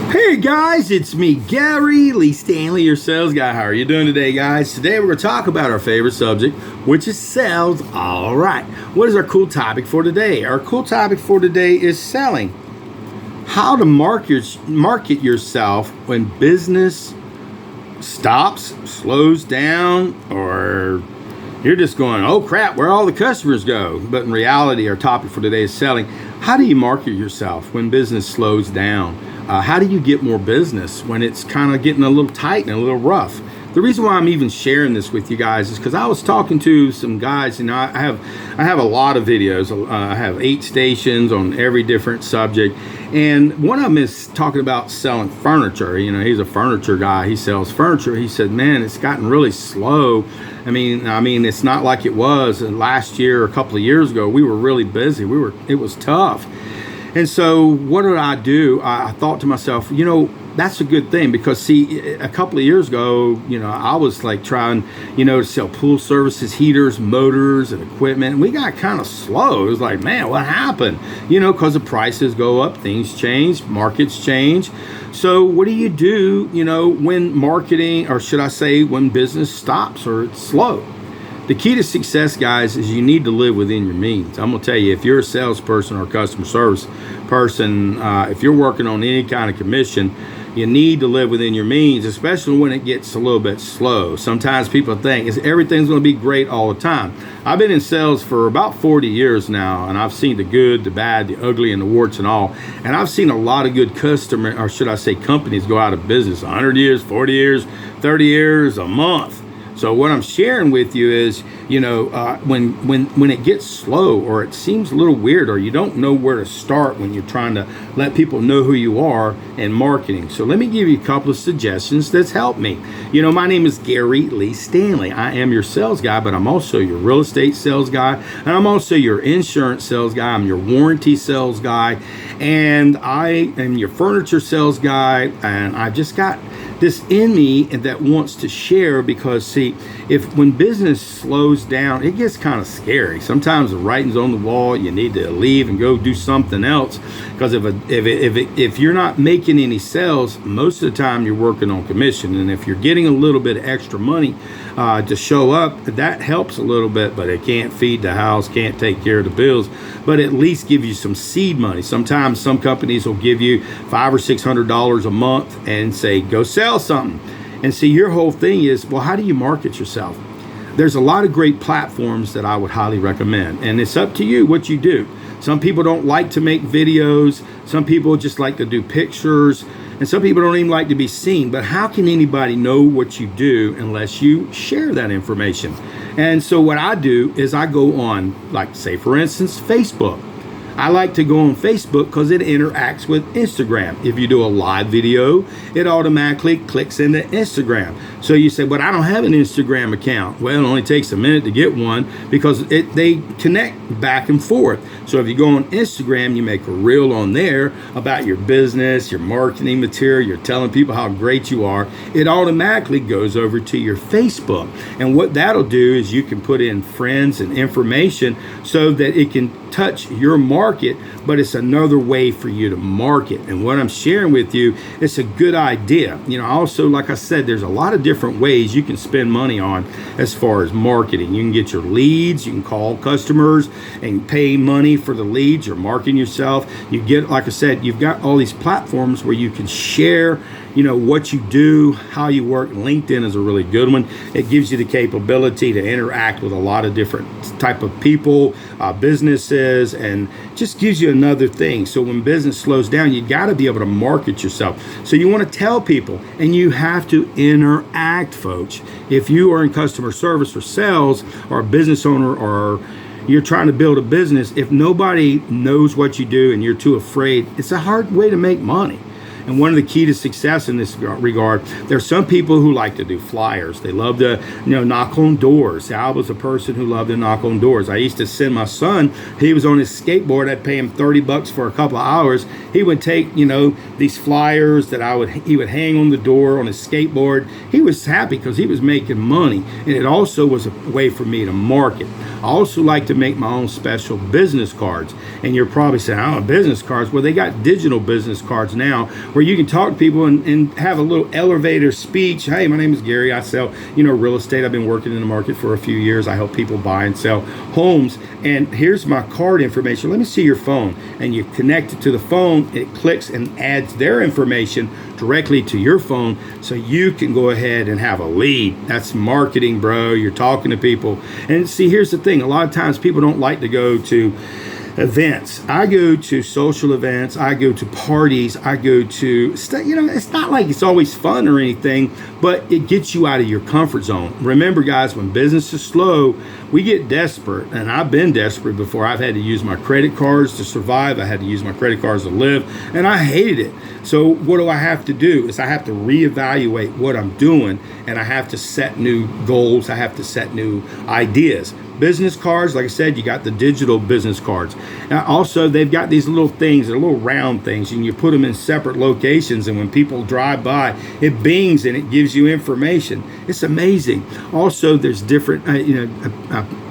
Hey guys, it's me, Gary Lee Stanley, your sales guy. How are you doing today, guys? Today we're going to talk about our favorite subject, which is sales. All right. What is our cool topic for today? Our cool topic for today is selling. How to market yourself when business stops, slows down, or you're just going, oh crap, where all the customers go. But in reality, our topic for today is selling. How do you market yourself when business slows down? How do you get more business when it's kind of getting a little tight and a little rough? The reason why I'm even sharing this with you guys is because I was talking to some guys, and I have a lot of videos. I have 8 stations on every different subject, and one of them is talking about selling furniture. You know, he's a furniture guy. He sells furniture. He said, "Man, it's gotten really slow. I mean, it's not like it was last year or a couple of years ago. We were really busy. It was tough." And so what did I do? I thought to myself, that's a good thing, because see, a couple of years ago, I was like trying, to sell pool services, heaters, motors, and equipment. And we got kind of slow. It was like, man, what happened? Because the prices go up, things change, markets change. So what do you do, when marketing, or should I say, when business stops or it's slow? The key to success, guys, is you need to live within your means. I'm going to tell you, if you're a salesperson or a customer service person, if you're working on any kind of commission, you need to live within your means, especially when it gets a little bit slow. Sometimes people think everything's going to be great all the time. I've been in sales for about 40 years now, and I've seen the good, the bad, the ugly, and the warts and all. And I've seen a lot of good or should I say companies, go out of business 100 years, 40 years, 30 years, a month. So what I'm sharing with you is, when it gets slow, or it seems a little weird, or you don't know where to start when you're trying to let people know who you are in marketing. So let me give you a couple of suggestions that's helped me. My name is Gary Lee Stanley. I am your sales guy, but I'm also your real estate sales guy, and I'm also your insurance sales guy. I'm your warranty sales guy, and I am your furniture sales guy, and I've just got this in me that wants to share, because see, when business slows down, it gets kind of scary. Sometimes the writing's on the wall. You need to leave and go do something else, because if you're not making any sales, most of the time you're working on commission. And if you're getting a little bit of extra money to show up, that helps a little bit, but it can't feed the house, can't take care of the bills, but at least give you some seed money. Sometimes some companies will give you $500 or $600 a month and say, go sell something. And see, your whole thing is, well, how do you market yourself? There's a lot of great platforms that I would highly recommend, and it's up to you what you do. Some people don't like to make videos. Some people just like to do pictures, and some people don't even like to be seen. But how can anybody know what you do unless you share that information? And so what I do is I go on, like, say, for instance, Facebook. I like to go on Facebook because it interacts with Instagram. If you do a live video, it automatically clicks into Instagram. So you say, but I don't have an Instagram account. Well, it only takes a minute to get one, because they connect back and forth. So if you go on Instagram, you make a reel on there about your business, your marketing material, you're telling people how great you are, it automatically goes over to your Facebook. And what that'll do is you can put in friends and information so that it can touch your market, but it's another way for you to market. And what I'm sharing with you, it's a good idea. Also, like I said, there's a lot of different ways you can spend money on as far as marketing. You can get your leads, you can call customers and pay money for the leads. You're marketing yourself. You get, like I said, you've got all these platforms where you can share what you do, how you work. LinkedIn is a really good one. It gives you the capability to interact with a lot of different type of people, businesses, and just gives you another thing. So when business slows down, you got to be able to market yourself. So you want to tell people, and you have to interact, folks. If you are in customer service or sales, or a business owner, or you're trying to build a business, if nobody knows what you do and you're too afraid, it's a hard way to make money. And one of the key to success in this regard, there's some people who like to do flyers. They love to, knock on doors. I was a person who loved to knock on doors. I used to send my son, he was on his skateboard, I'd pay him $30 for a couple of hours. He would take, these flyers that he would hang on the door on his skateboard. He was happy because he was making money. And it also was a way for me to market. I also like to make my own special business cards. And you're probably saying, business cards. Well, they got digital business cards now where you can talk to people and have a little elevator speech. Hey, my name is Gary. I sell, real estate. I've been working in the market for a few years. I help people buy and sell homes. And here's my card information. Let me see your phone. And you connect it to the phone. It clicks and adds their information directly to your phone, so you can go ahead and have a lead. That's marketing, bro. You're talking to people. And see, here's the thing. A lot of times people don't like to go to events. I go to social events. I go to parties. I go to, it's not like it's always fun or anything, but it gets you out of your comfort zone. Remember, guys, when business is slow, we get desperate. And I've been desperate before. I've had to use my credit cards to survive. I had to use my credit cards to live, and I hated it. So what do I have to do? Is I have to reevaluate what I'm doing, and I have to set new goals. I have to set new ideas. Business cards, like I said, you got the digital business cards. Now, also, they've got these little things, they're little round things, and you put them in separate locations, and when people drive by, it bings and it gives you information. It's amazing. Also, there's different,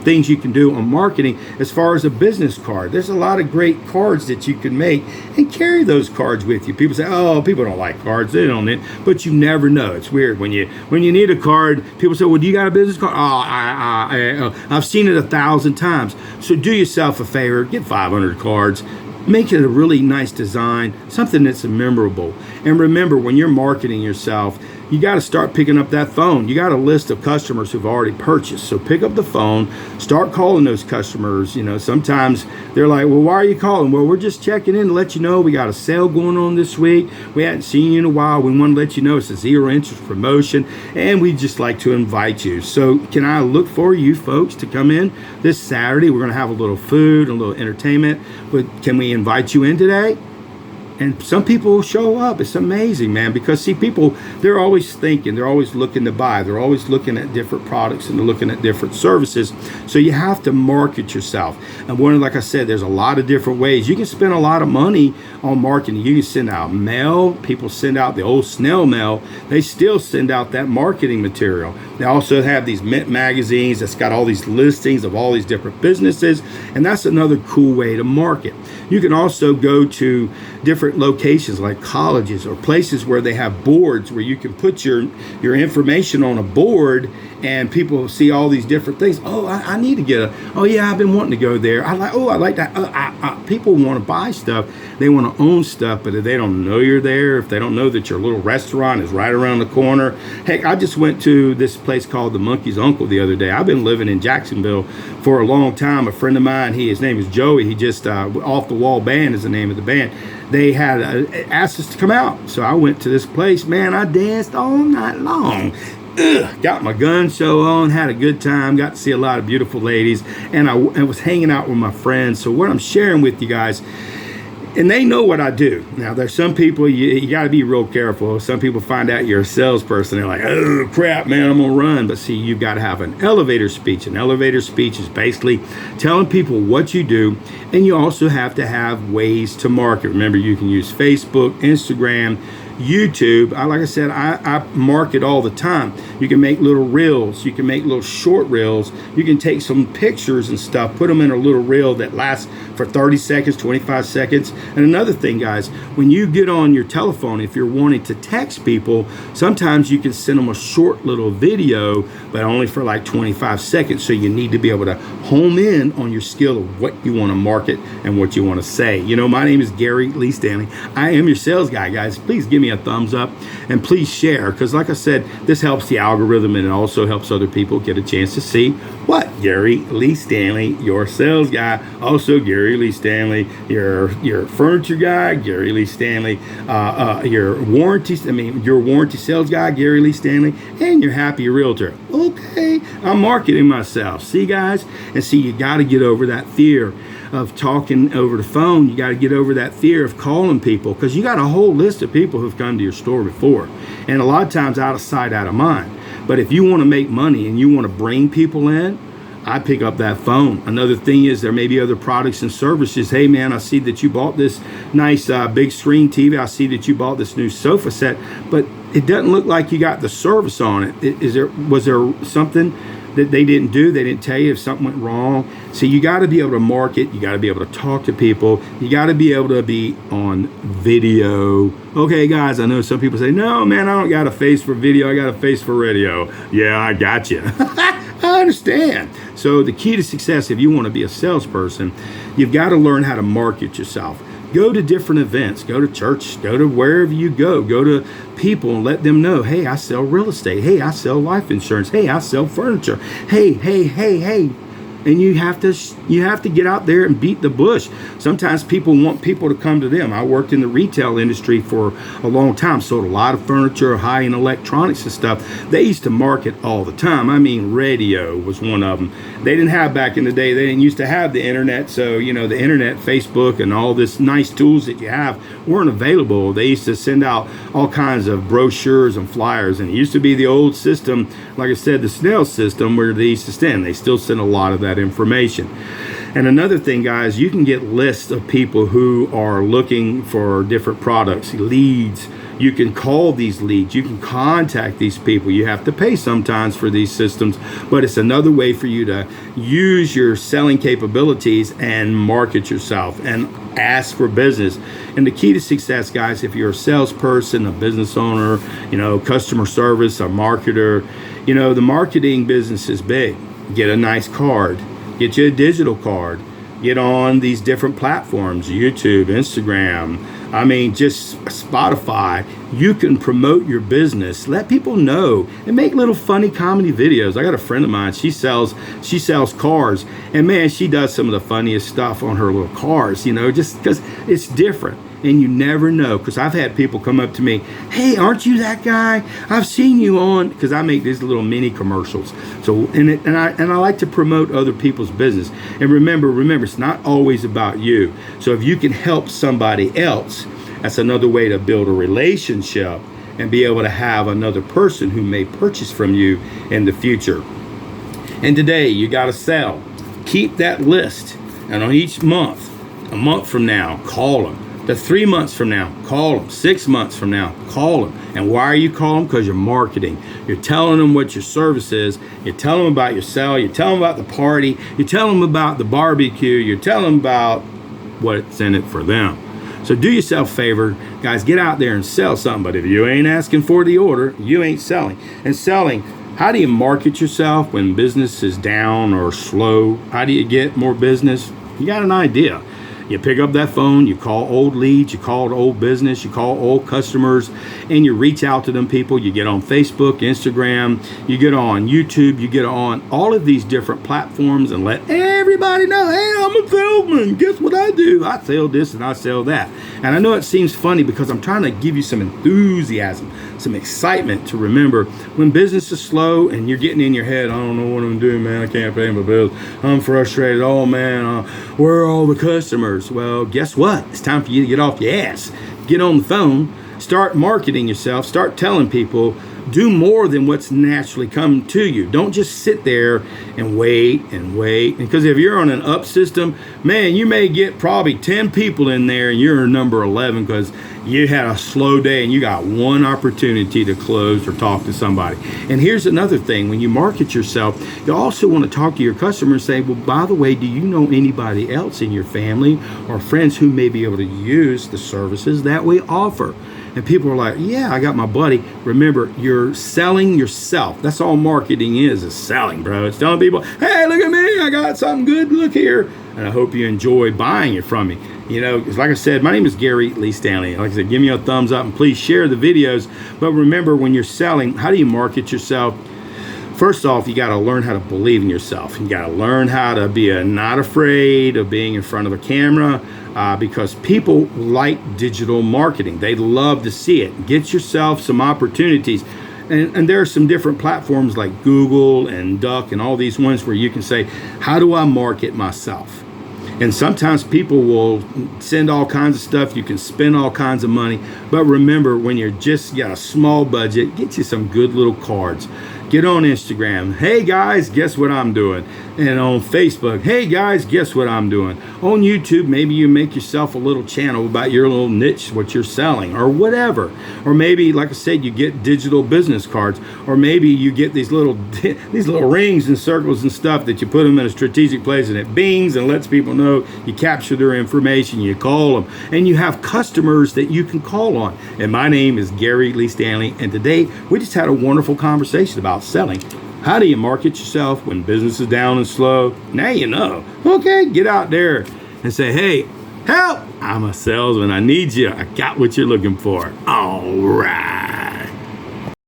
things you can do on marketing as far as a business card. There's a lot of great cards that you can make and carry those cards with you. People say, oh, people don't like cards. They don't need, but you never know. It's weird. When you need a card, people say, well, do you got a business card? Oh, I've seen it 1,000 times. So do yourself a favor, get 500 cards. Make it a really nice design, something that's memorable. And remember, when you're marketing yourself, you got to start picking up that phone. You got a list of customers who've already purchased. So pick up the phone, start calling those customers. Sometimes they're like, well, why are you calling? Well, we're just checking in to let you know we got a sale going on this week. We hadn't seen you in a while. We want to let you know it's a 0 interest promotion, and we'd just like to invite you. So can I look for you folks to come in this Saturday? We're going to have a little food, a little entertainment. But can we invite you in today? And some people will show up. It's amazing, man, because see, people, they're always thinking, they're always looking to buy, they're always looking at different products and they're looking at different services. So you have to market yourself. And like I said, there's a lot of different ways. You can spend a lot of money on marketing. You can send out mail. People send out the old snail mail. They still send out that marketing material. They also have these Mint magazines that's got all these listings of all these different businesses. And that's another cool way to market. You can also go to different locations like colleges or places where they have boards where you can put your information on a board and people see all these different things. Oh, I need to get I've been wanting to go there. I like that. People want to buy stuff. They want to own stuff, but if they don't know you're there, if they don't know that your little restaurant is right around the corner. Heck, I just went to this place called the Monkey's Uncle the other day. I've been living in Jacksonville for a long time. A friend of mine, his name is Joey. He just, Off the Wall Band is the name of the band. They had asked us to come out. So I went to this place. Man, I danced all night long. Got my gun show on, had a good time, got to see a lot of beautiful ladies, and I was hanging out with my friends. So what I'm sharing with you guys, and they know what I do. Now, there's some people, you got to be real careful. Some people find out you're a salesperson. They're like, oh, crap, man, I'm going to run. But see, you've got to have an elevator speech. An elevator speech is basically telling people what you do, and you also have to have ways to market. Remember, you can use Facebook, Instagram, YouTube. Like I said, I market all the time. You can make little reels. You can make little short reels. You can take some pictures and stuff, put them in a little reel that lasts for 30 seconds, 25 seconds. And another thing, guys, when you get on your telephone, if you're wanting to text people, sometimes you can send them a short little video, but only for like 25 seconds. So you need to be able to home in on your skill of what you want to market and what you want to say. My name is Gary Lee Stanley. I am your sales guy, guys. Please give me a thumbs up and please share, because like I said, this helps the algorithm and it also helps other people get a chance to see what Gary Lee Stanley, your sales guy, also Gary Lee Stanley, your furniture guy, Gary Lee Stanley, your warranty sales guy, Gary Lee Stanley, and your happy realtor. Okay, I'm marketing myself. See, guys, and see, you got to get over that fear of talking over the phone. You got to get over that fear of calling people, because you got a whole list of people who've come to your store before, and a lot of times out of sight, out of mind. But if you want to make money and you want to bring people in, I pick up that phone. Another thing is, there may be other products and services. Hey, man, I see that you bought this nice big screen TV. I see that you bought this new sofa set, but it doesn't look like you got the service on it. Was there something that they didn't do. They didn't tell you if something went wrong. So you got to be able to market. You got to be able to talk to people. You got to be able to be on video. Okay, guys, I know some people say, no, man, I don't got a face for video. I got a face for radio. Yeah, I got you. I understand. So the key to success, if you want to be a salesperson, you've got to learn how to market yourself. Go to different events, go to church, go to wherever you go to people and let them know, hey, I sell real estate. Hey, I sell life insurance. Hey, I sell furniture. Hey. And you have to get out there and beat the bush. Sometimes people want people to come to them. I worked in the retail industry for a long time, sold a lot of furniture, high-end electronics and stuff. They used to market all the time. I mean, radio was one of them. They didn't have back in the day, they didn't used to have the internet. So, the internet, Facebook, and all this nice tools that you have weren't available. They used to send out all kinds of brochures and flyers. And it used to be the old system, like I said, the snail system, where they used to send. They still send a lot of that information. And another thing, guys, you can get lists of people who are looking for different products, leads. You can call these leads. You can contact these people. You have to pay sometimes for these systems, but it's another way for you to use your selling capabilities and market yourself and ask for business. And the key to success, guys, if you're a salesperson, a business owner, customer service, a marketer, the marketing business is big. Get a nice card. Get you a digital card. Get on these different platforms, YouTube, Instagram, just Spotify. You can promote your business. Let people know and make little funny comedy videos. I got a friend of mine. She sells cars, and man, she does some of the funniest stuff on her little cars. Just because it's different. And you never know, because I've had people come up to me, hey, aren't you that guy? I've seen you on, because I make these little mini commercials. So and I like to promote other people's business. And remember, it's not always about you. So if you can help somebody else, that's another way to build a relationship and be able to have another person who may purchase from you in the future. And today you got to sell. Keep that list. And on each month, a month from now, call them. 3 months from now, call them. 6 months from now, call them. And why are you calling them? Because you're marketing. You're telling them what your service is. You're telling them about your sale. You're telling them about the party. You're telling them about the barbecue. You're telling them about what's in it for them. So do yourself a favor, guys, get out there and sell something. But if you ain't asking for the order, you ain't selling. And selling, how do you market yourself when business is down or slow? How do you get more business? You got an idea. You pick up that phone, you call old leads, you call old business, you call old customers, and you reach out to them people. You get on Facebook, Instagram, you get on YouTube, you get on all of these different platforms and let everybody know, hey, I'm a salesman. Guess what I do? I sell this and I sell that. And I know it seems funny because I'm trying to give you some enthusiasm, some excitement to remember when business is slow and you're getting in your head, I don't know what I'm doing, man. I can't pay my bills. I'm frustrated. Oh, man, where are all the customers? Well, guess what? It's time for you to get off your ass. Get on the phone. Start marketing yourself. Start telling people. Do more than what's naturally come to you. Don't just sit there and wait. Because if you're on an up system, man, you may get probably 10 people in there and you're number 11 because you had a slow day and you got one opportunity to close or talk to somebody. And here's another thing. When you market yourself, you also want to talk to your customer and say, well, by the way, do you know anybody else in your family or friends who may be able to use the services that we offer? And people are like, yeah, I got my buddy. Remember, you're selling yourself. That's all marketing is selling, bro. It's telling people, hey, look at me. I got something good. Look here. And I hope you enjoy buying it from me. Like I said, my name is Gary Lee Stanley. Like I said, give me a thumbs up and please share the videos. But remember, when you're selling, how do you market yourself? First off, you got to learn how to believe in yourself. You got to learn how to be not afraid of being in front of a camera because people like digital marketing. They love to see it. Get yourself some opportunities. And there are some different platforms like Google and Duck and all these ones where you can say, how do I market myself? And sometimes people will send all kinds of stuff. You can spend all kinds of money. But remember, when you're just got a small budget, get you some good little cards. Get on Instagram. Hey guys, guess what I'm doing? And on Facebook, hey guys, guess what I'm doing? On YouTube, maybe you make yourself a little channel about your little niche, what you're selling, or whatever. Or maybe, like I said, you get digital business cards, or maybe you get these little rings and circles and stuff that you put them in a strategic place, and it bings and lets people know. You capture their information, you call them, and you have customers that you can call on. And my name is Gary Lee Stanley, and today we just had a wonderful conversation about selling. How do you market yourself when business is down and slow? Now you know. Okay, get out there and say, hey, help! I'm a salesman. I need you. I got what you're looking for. All right.